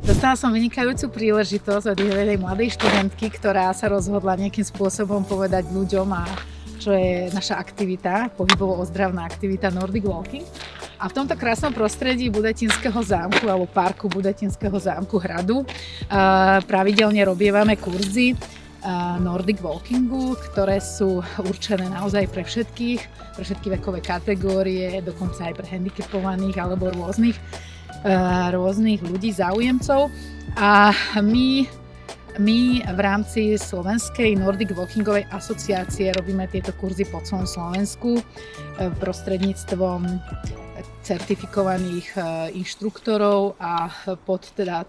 Dostala som vynikajúcu príležitosť od jednej mladej študentky, ktorá sa rozhodla nejakým spôsobom povedať ľuďom, čo je naša aktivita, pohybovo-ozdravná aktivita Nordic Walking. A v tomto krásnom prostredí Budetinského zámku alebo parku Budetinského zámku hradu pravidelne robievame kurzy Nordic Walkingu, ktoré sú určené naozaj pre všetky vekové kategórie, dokonca aj pre handicapovaných alebo rôznych ľudí, záujemcov. A my v rámci Slovenskej Nordic Walkingovej asociácie robíme tieto kurzy po celom Slovensku prostredníctvom certifikovaných inštruktorov a pod teda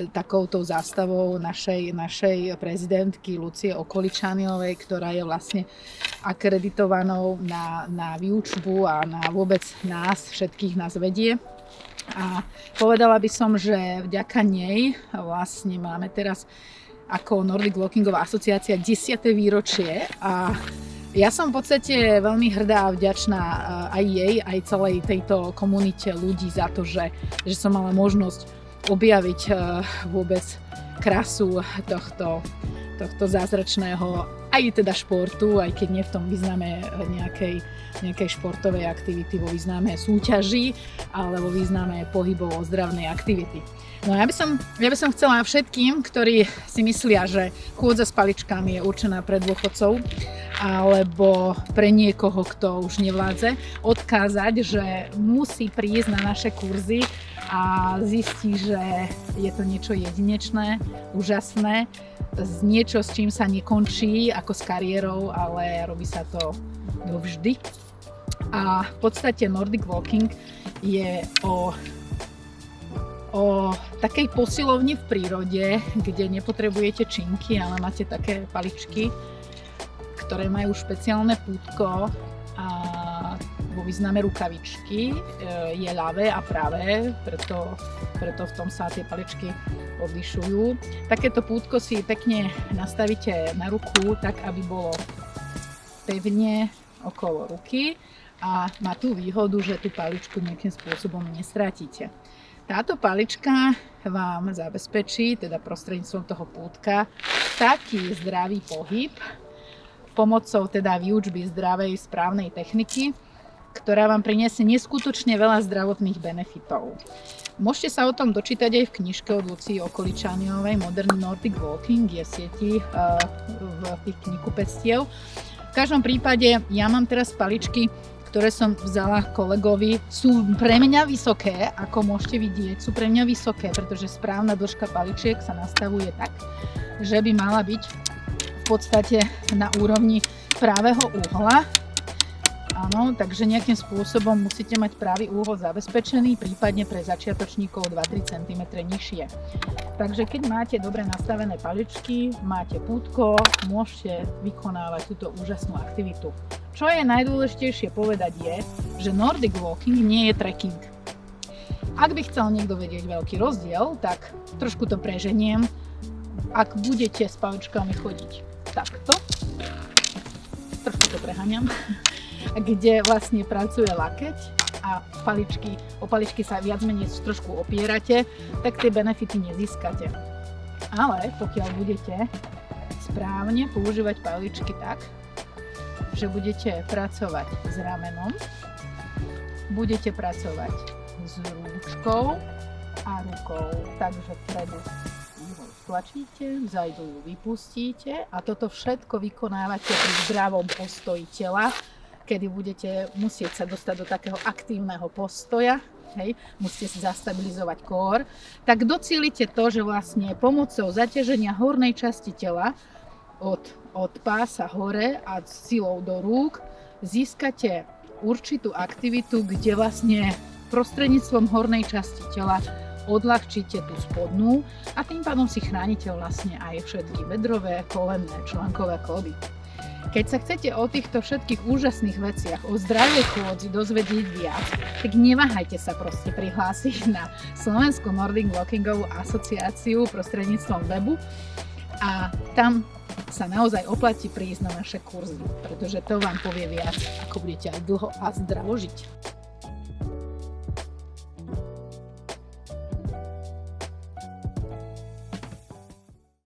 takouto zástavou našej prezidentky Lucie Okoličaniovej, ktorá je vlastne akreditovanou na výučbu a na vôbec všetkých nás vedie. A povedala by som, že vďaka nej vlastne máme teraz ako Nordic Walkingová asociácia 10. výročie a ja som v podstate veľmi hrdá a vďačná aj jej, aj celej tejto komunite ľudí za to, že som mala možnosť objaviť vôbec krásu tohto zázračného aj teda športu, aj keď nie v tom význame nejakej športovej aktivity, vo význame súťaží, ale vo význame pohybovo-ozdravnej aktivity. No ja by som chcela všetkým, ktorí si myslia, že chôdza s paličkami je určená pre dôchodcov alebo pre niekoho, kto už nevládze, odkázať, že musí prísť na naše kurzy a zistí, že je to niečo jedinečné, úžasné, niečo, s čím sa nekončí ako s kariérou, ale robí sa to dovždy. A v podstate Nordic Walking je o takej posilovni v prírode, kde nepotrebujete činky, ale máte také paličky, ktoré majú špeciálne pútko a vo význame rukavičky, je ľavé a pravé, preto v tom sa tie paličky odlišujú. Takéto pútko si pekne nastavíte na ruku, tak aby bolo pevne okolo ruky a má tú výhodu, že tú paličku nejakým spôsobom nestratíte. Táto palička vám zabezpečí, teda prostredníctvom toho pútka, taký zdravý pohyb pomocou teda výučby zdravej správnej techniky, ktorá vám priniesie neskutočne veľa zdravotných benefitov. Môžete sa o tom dočítať aj v knižke od Lucie Okoličaniovej Modern Nordic Walking, je v sieti v tých knihkupectiev. V každom prípade ja mám teraz paličky, ktoré som vzala kolegovi, sú pre mňa vysoké, ako môžete vidieť, sú pre mňa vysoké, pretože správna dĺžka paličiek sa nastavuje tak, že by mala byť v podstate na úrovni pravého uhla. Áno, takže nejakým spôsobom musíte mať pravý úhol zabezpečený, prípadne pre začiatočníkov 2-3 cm nižšie. Takže keď máte dobre nastavené paličky, máte pútko, môžete vykonávať túto úžasnú aktivitu. Čo je najdôležitejšie povedať je, že Nordic Walking nie je trekking. Ak by chcel niekto vedieť veľký rozdiel, tak trošku to preženiem. Ak budete s paličkami chodiť takto, trošku to preháňam, kde vlastne pracuje lakeť a o paličky sa viac menej trošku opierate, tak tie benefity nezískate. Ale pokiaľ budete správne používať paličky tak, že budete pracovať s ramenom, budete pracovať s rúčkou a rukou, takže vpredu ju stlačíte, vzadu ju vypustíte a toto všetko vykonávate pri zdravom postoji tela, kedy budete musieť sa dostať do takého aktívneho postoja, musíte si zastabilizovať kór, tak docielite to, že vlastne pomocou zaťaženia hornej časti tela od pása hore a silou do rúk získate určitú aktivitu, kde vlastne prostredníctvom hornej časti tela odľahčíte tú spodnú a tým pádom si chránite vlastne aj všetky bedrové, kolenné, článkové kĺby. Keď sa chcete o týchto všetkých úžasných veciach, o zdravej chôdzi dozvedieť viac, tak neváhajte sa proste prihlásiť na Slovenskú Nordic Walkingovú asociáciu prostredníctvom webu a tam sa naozaj oplatí prísť na naše kurzy, pretože to vám povie viac, ako budete aj dlho a zdravo žiť.